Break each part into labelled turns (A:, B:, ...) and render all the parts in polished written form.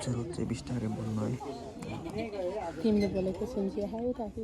A: चलो चाहिँ बिस्तारै बोल्नु है
B: तिमीले बोलेको सुन्छु हाउ ताकि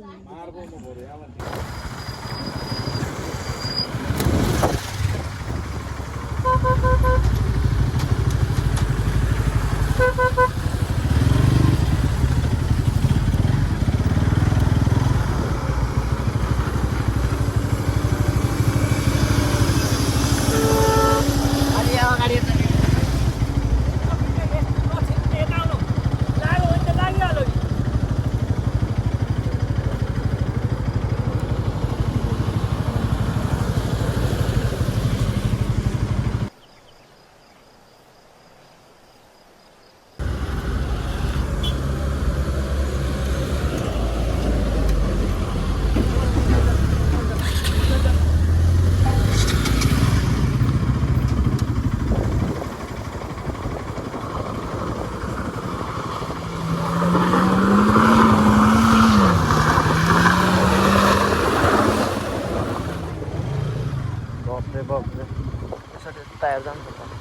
A: बापरे त्यसरी टायर जान्छ त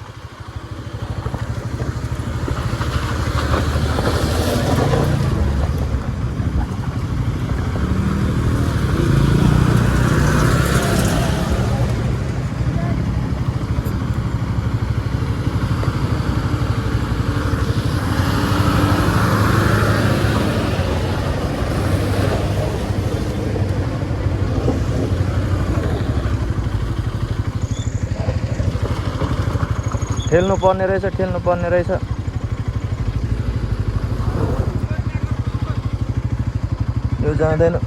A: ठेल्नु पर्ने रहेछ यो जाँदैन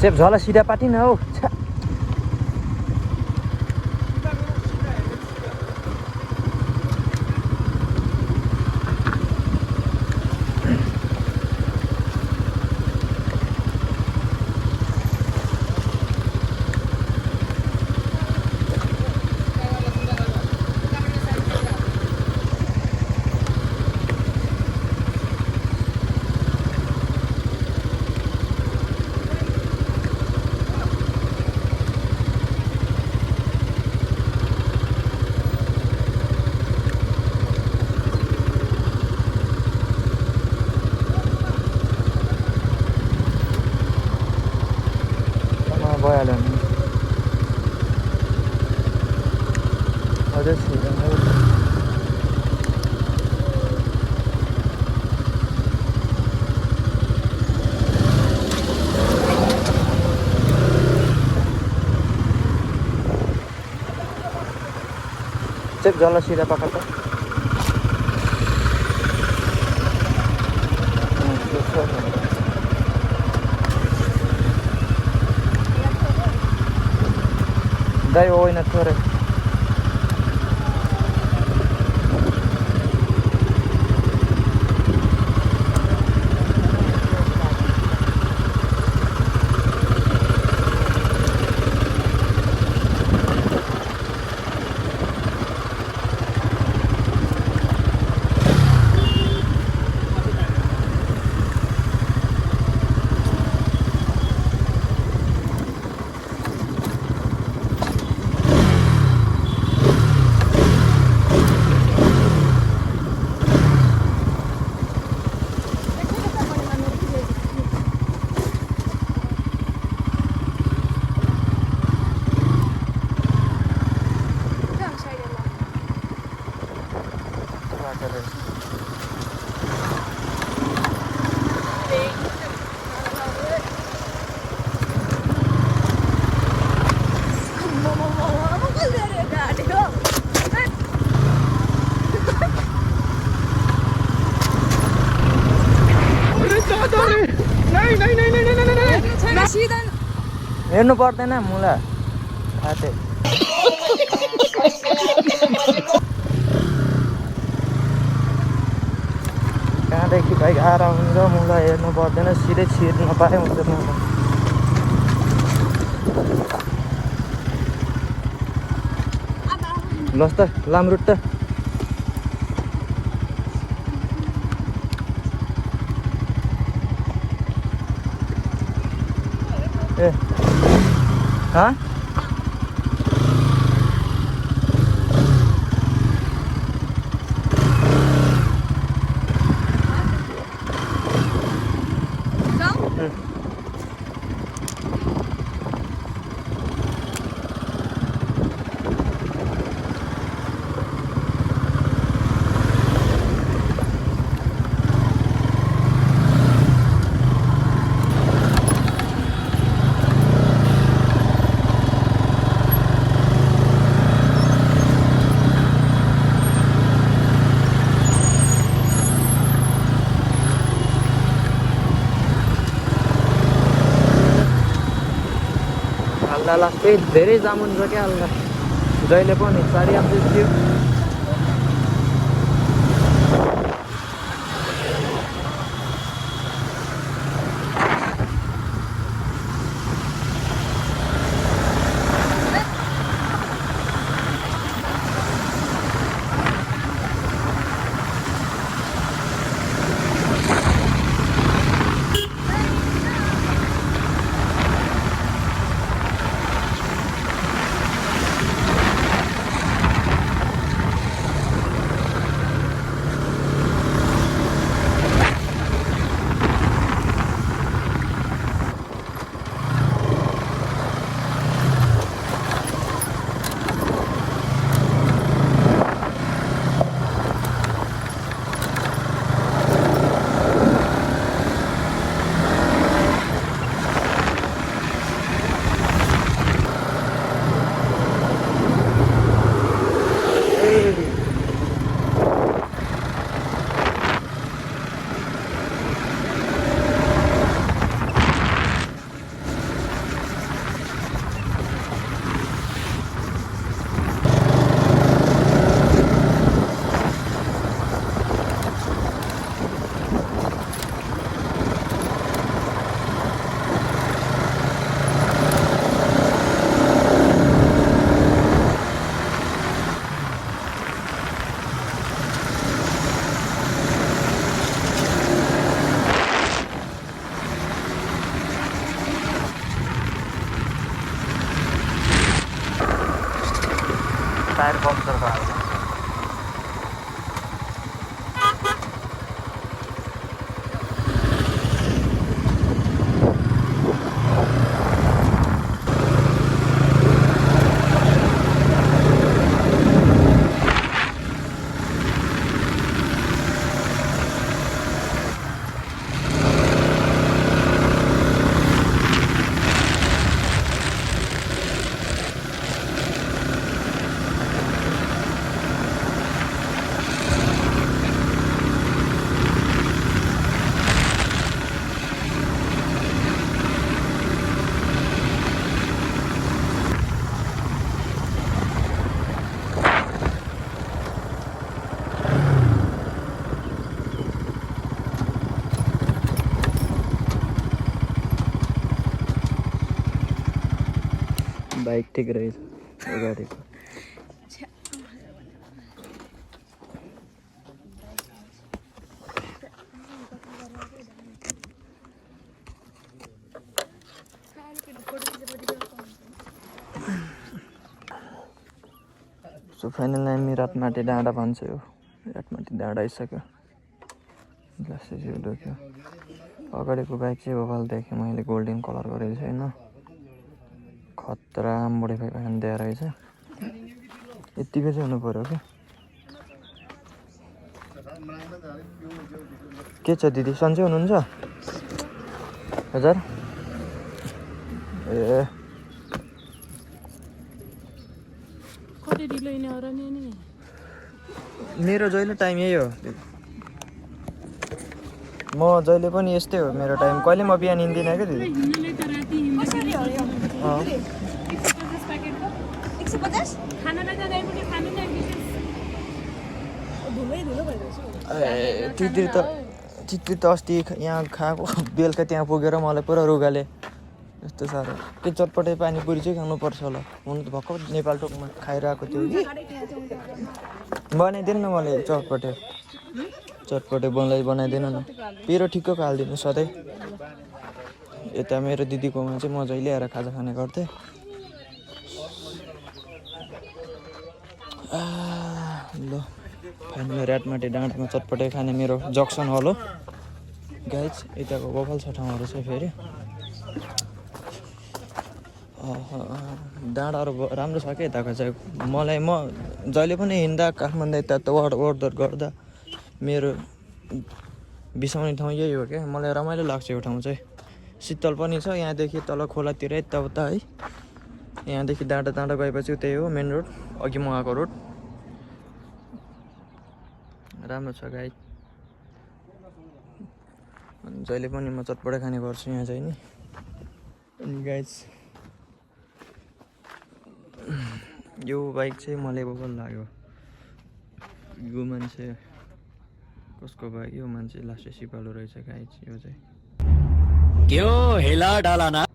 A: चेप झला सिधा पाटिन हौ भइहाल्यो नि अझै छिटो चेक जला सिधा पकड Dai voi nattore. हेर्नु पर्दैन मुला आते कहाँदेखि भाइ आएर हुन्छ मुला हेर्नु पर्दैन सिधै छिर्न पाए हुन्छ मुला लस् त लामरुट त ए हाँ हल्ला लास्टै धेरै जाम हुन्छ क्या हल्ला जहिले पनि साडी आउँदै थियो टायर पंक्चर भयो बाइक ठिक रहेछ अगाडिको सो फाइनल हामी रातमाटी डाँडा भन्छ यो रातमाटी डाँडा आइसक्यो ग्लासेस दुख्यो अगाडिको बाइक चाहिँ भोपाल देखेँ मैले गोल्डन कलर गरेको छैन खतरा मोडिफाई भएर दिएर रहेछ यतिको चाहिँ हुनु पर्यो क्या के छ दिदी सन्चै हुनुहुन्छ हजुर ए मेरो जहिले टाइम यही हो म जहिले पनि यस्तै हो मेरो टाइम कहिले म बिहान हिँड्दिनँ क्या दिदी चित्ती त अस्ति यहाँ खाएको बेलुका त्यहाँ पुगेर मलाई पुरा रुगाले यस्तो साह्रो के चटपटे पानीपुरी चाहिँ खानुपर्छ होला हुनु त भर्खर नेपाल टोकमा खाइरहेको थियो कि बनाइदिनु न मलाई चटपटे बनाइदिनु न पिरो ठिक्कको हालिदिनु सधैँ यता मेरो दिदीकोमा चाहिँ म जहिले आएर खाजा खाने गर्थेँ। ल फाइनली रातमाटे डाँडामा चटपटे खाने मेरो जक्सन हल हो गाइज। यताको बफल छ ठाउँहरू चाहिँ फेरि डाँडाहरू राम्रो छ क्या यताको चाहिँ। मलाई म जहिले पनि हिँड्दा काठमाडौँ यता ओहोर गर्दा मेरो बिसाउने ठाउँ यही हो क्या। मलाई रमाइलो लाग्छ यो ठाउँ चाहिँ। शीतल पनि छ यहाँदेखि तल खोलातिर यताउता है। यहाँदेखि डाँडा गएपछि त्यही हो मेन रोड, अघि म आएको रोड। राम्रो छ गाई। जहिले पनि म चटपटे खाने गर्छु यहाँ चाहिँ नि। अनि गाइज यो बाइक चाहिँ मलाई बबल लाग्यो। यो मान्छे कसको बाइक? यो मान्छे लास्टै सिपालु रहेछ गाइज। यो चाहिँ
C: क्यों हिला डाला ना?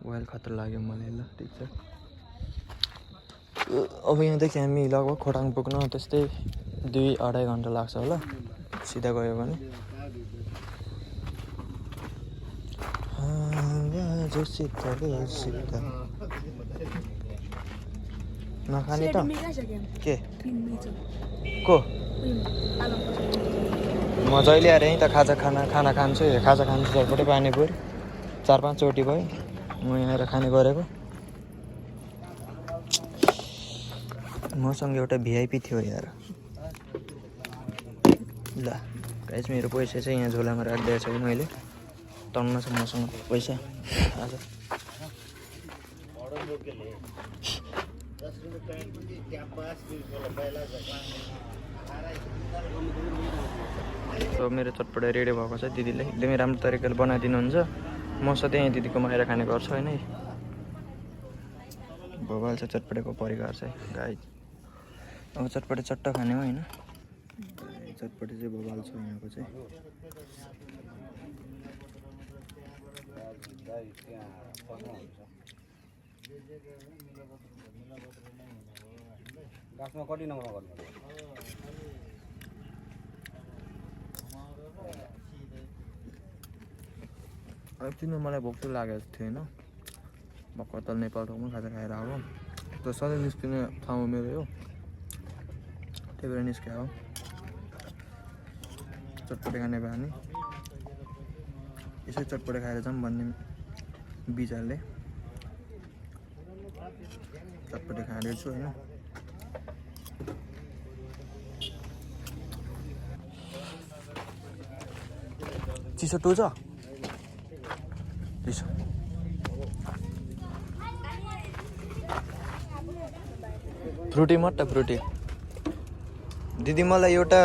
A: वाइल खतरा लाग्यो मलाई। ल ठिक छ। अब यहाँदेखि हामी लगभग खोटाङ पुग्न त्यस्तै 2-2.5 घन्टा लाग्छ होला सिधा गयो भने। नखाने त के को? म जहिले आएर यहीँ त खाना खान्छु। खाजा खान्छु चटपटे पानीपुरी 4-5 चोटि भयो म यहाँ आएर खाने गरेको। मसँग एउटा भिआइपी थियो यार। ल गाइस मेरो पैसा चाहिँ यहाँ झोलामा राखिदिएको छु मैले। टन्न छ मसँग पैसा आज। सो मेरो चटपटे रेडी भएको छ। दिदीले एकदमै राम्रो तरिकाले बनाइदिनुहुन्छ। म सधैँ यहाँ दिदीकोमा आएर खाने गर्छु होइन। भोगाल छ चटपटेको परिकार चाहिँ गाई। अब चटपटे चट्ट खाने हो होइन। चटपटे चाहिँ भोगाल छ यहाँको चाहिँ। एकछिनमा मलाई भोक चाहिँ लागेको थियो होइन। भर्खर तल नेपाल ठाउँमा खाजा खाएर आएको। त सधैँ निस्किने ठाउँ मेरो यो, त्यही भएर निस्क्यो। चटपटे खाने बानी यसै चटपटे खाएर जाऊँ भन्ने विचारले चटपटे खाँदै छु होइन। चिसो टोच चिसो फ्रुटी मट्टा फ्रुटी। दिदी मलाई एउटा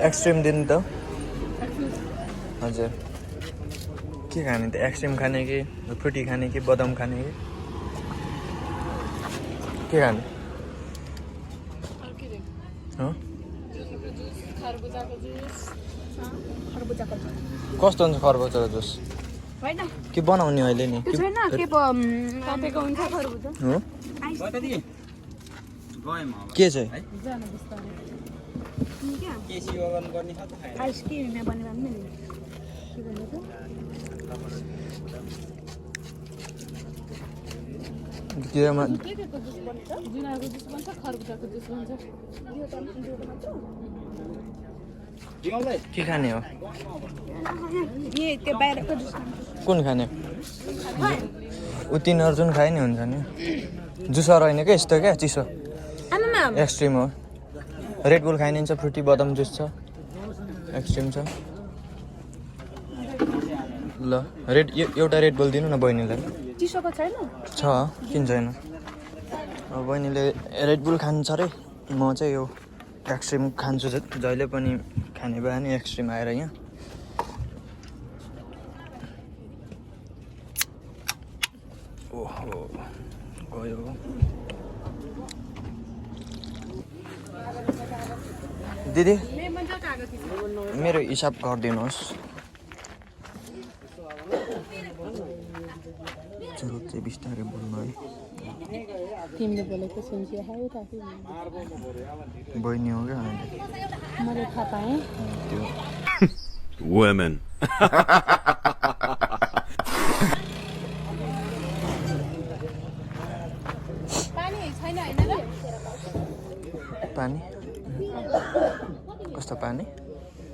A: एक्सट्रिम दिनु त। हजुर के खाने त? एक्सट्रिम खाने कि फ्रुटी खाने कि बदाम खाने कि के खाने? कस्तो हुन्छ खरबुजाको जुस? के बनाउने अहिले नि? के चाहिँ के खाने हो? कुन खाने? तिन अर्जुन खाए नि हुन्छ नि। जुसर होइन क्या यस्तो क्या चिसो एक्सट्रिम हो। रेड बुल खाइन्छ, फ्रुटी बदाम जुस छ, एक्सट्रिम छ। ल एउटा रेड बुल दिनु न बहिनीलाई।
B: चिसोको छैन?
A: छ किन छैन। अब बहिनीले रेड बुल खान्छ अरे। म चाहिँ यो एक्सट्रिम खान्छु जहिले पनि खाने भए नि एक्सट्रिम आएर यहाँ। ओहो गयो। दिदी मेरो हिसाब गरिदिनुहोस्। जरुरत चाहिँ बिस्तारै बोल्नु है।
B: तिमीले बोलेको सुन्छु हाउ ताकि
A: बहिनी हो क्या
B: मैले थाहा पाएँ।
A: त्यो
D: women.
A: पानी कस्तो पानी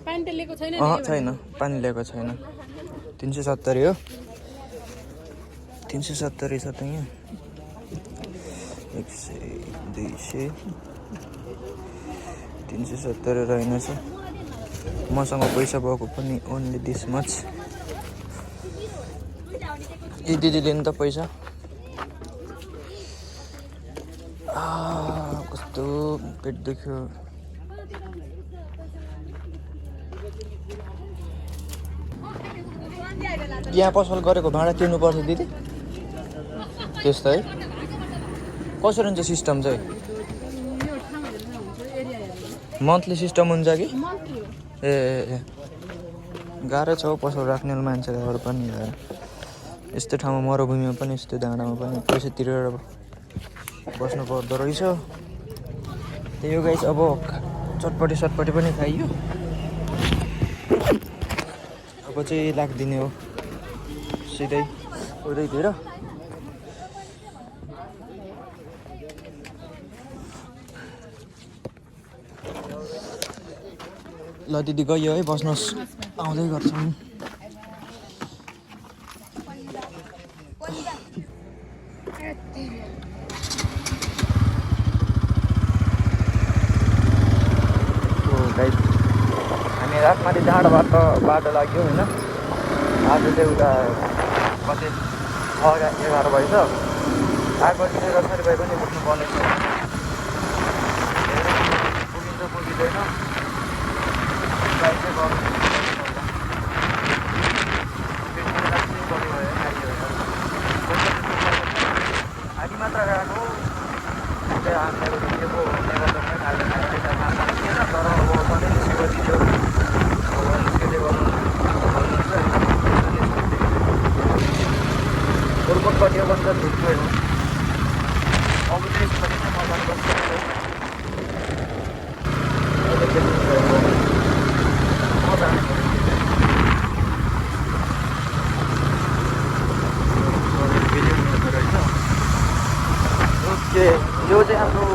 B: पानी त लिएको छैन
A: छैन पानी ल्याएको छैन 370 हो 370 छ त यहाँ 100 200 370 रहेनछ मसँग पैसा भएको पनि ओन्ली दिस मच ए दिदीले नि त पैसा कस्तो पेट दुख्यो यहाँ पसल गरेको भाडा तिर्नु पर्छ दिदी त्यस्तो है कसरी हुन्छ सिस्टम चाहिँ मन्थली सिस्टम हुन्छ कि ए गाह्रो छ हौ पसल राख्ने मान्छेहरू पनि यस्तो ठाउँमा मरुभूमिमा पनि यस्तो डाँडामा पनि पैसा तिरेर बस्नु पर्दो रहेछ त्यही हो गाइस अब चटपटी सटपटी पनि खाइयो अब चाहिँ लाग्दिने हो सिधै उदैतिर ल दिदी गयो है बस्नुहोस् आउँदै गर्छौँ हामी रातमाथि डाँडाबाट बाटो लाग्यो होइन आज चाहिँ उता कति 11 भएछ 8 बजी चाहिँ जसरी भए पनि पुग्नु पर्ने छ पुगिन्छ पुगिँदैन हामी मात्र गएको हामीहरू दिएको तर अब सधैँ निस्केको थियो निस्केले गर्नु गोर्खपट्टि बस्दा ढुक्कै हो अब चाहिँ मजाले बस्छ ओके यो चाहिँ हाम्रो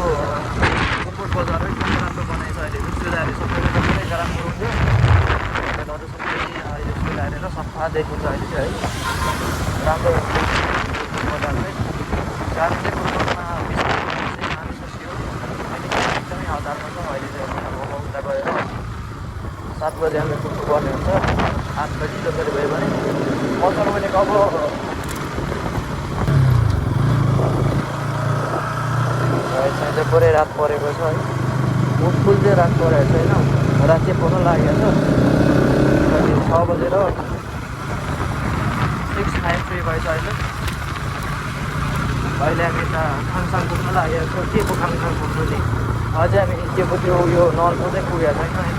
A: एयरपोर्ट बजार है राम्रो बनाएछ अहिले रिक्साहरू सबैले सबै राम्रो हुन्थ्यो अरू सबै अहिले रिक्सा हालेर सफा देखिन्छ अहिले चाहिँ है राम्रो बजार चाहिँ गाडी चाहिँ पूर्वमा 20 चाहिँ मानिस थियो अहिले एकदमै हतारमा छ अहिले चाहिँ अब उता गएर 7 बजी हामी पुग्नु पर्ने हुन्छ 8 बजी जसरी भयो भने पसल भने अब चाहिँ पुरै रात परेको छ है फुल चाहिँ रात परेको छैन रात चाहिँ पर्न लागेको छ 6 बजेर 6:93 भएछ अहिले हामी यता खाङसाङ पुग्न लागेको छ के को खाङसाङ पुग्नु नि अझै हामी के को त्यो यो नर्को चाहिँ पुगेको छैन है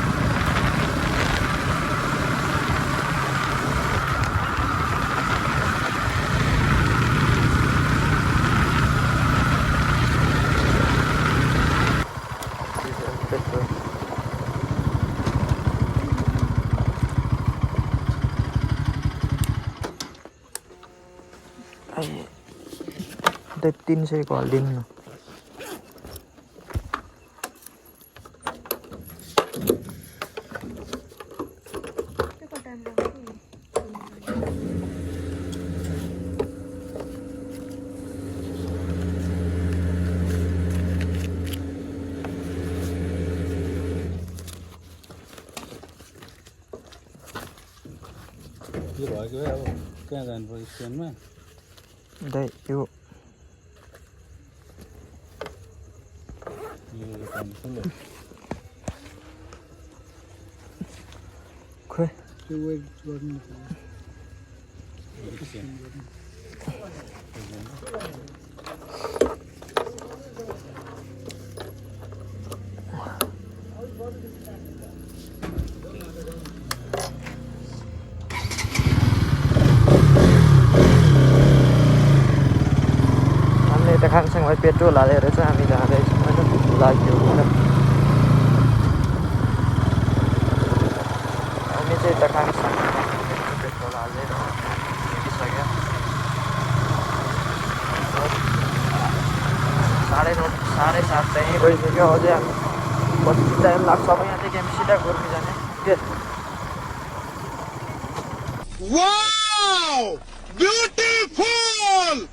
A: त्यही 300 को हालिदिनु न
E: यो भयो कि अब कहाँ जानु पर्यो स्ट्यान्डमा
A: दाइ यो खोइ
E: त्यो वेट गर्नु
A: हामीले यता खाङसाङमा पेट्रोल हालेर चाहिँ हामी जाँदैछौँ होइन लाग्यो हामी चाहिँ यता खाङसाङ साढे 7 चाहिँ भइसक्यो अझै कति टाइम लाग्छ अब यहाँदेखि हामी सिधा गोर्खी जाने के
D: Wow! Beautiful!